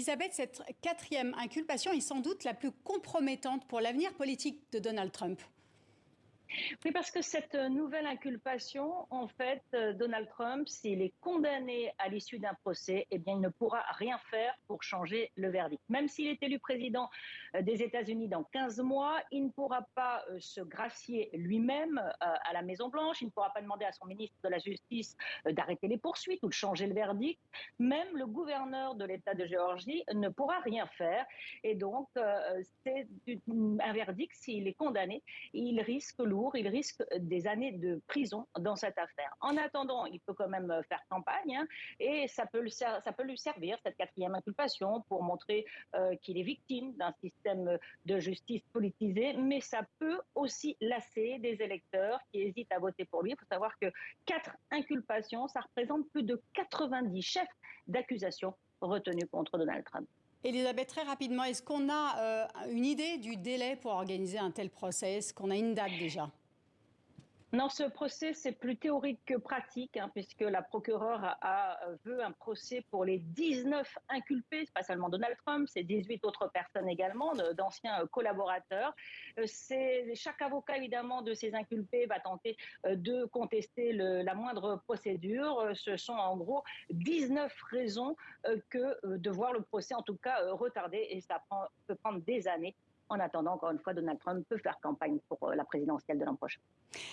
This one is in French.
Elisabeth, cette quatrième inculpation est sans doute la plus compromettante pour l'avenir politique de Donald Trump. Oui, parce que cette nouvelle inculpation, en fait, Donald Trump, s'il est condamné à l'issue d'un procès, eh bien, il ne pourra rien faire pour changer le verdict. Même s'il est élu président des États-Unis dans 15 mois, il ne pourra pas se gracier lui-même à la Maison-Blanche, il ne pourra pas demander à son ministre de la Justice d'arrêter les poursuites ou de changer le verdict. Même le gouverneur de l'État de Géorgie ne pourra rien faire. Et donc, c'est un verdict, s'il est condamné, il risque lourd. Il risque des années de prison dans cette affaire. En attendant, il peut quand même faire campagne et ça peut lui servir, cette quatrième inculpation, pour montrer qu'il est victime d'un système de justice politisé, mais ça peut aussi lasser des électeurs qui hésitent à voter pour lui. Il faut savoir que 4 inculpations, ça représente plus de 90 chefs d'accusation retenus contre Donald Trump. Elisabeth, très rapidement, est-ce qu'on a une idée du délai pour organiser un tel procès? Est-ce qu'on a une date déjà? Non, ce procès, c'est plus théorique que pratique, puisque la procureure veut un procès pour les 19 inculpés, pas seulement Donald Trump, c'est 18 autres personnes également, d'anciens collaborateurs. Chaque avocat, évidemment, de ces inculpés va tenter de contester la moindre procédure. Ce sont en gros 19 raisons que de voir le procès, en tout cas, retardé, et ça peut prendre des années. En attendant, encore une fois, Donald Trump peut faire campagne pour la présidentielle de l'an prochain.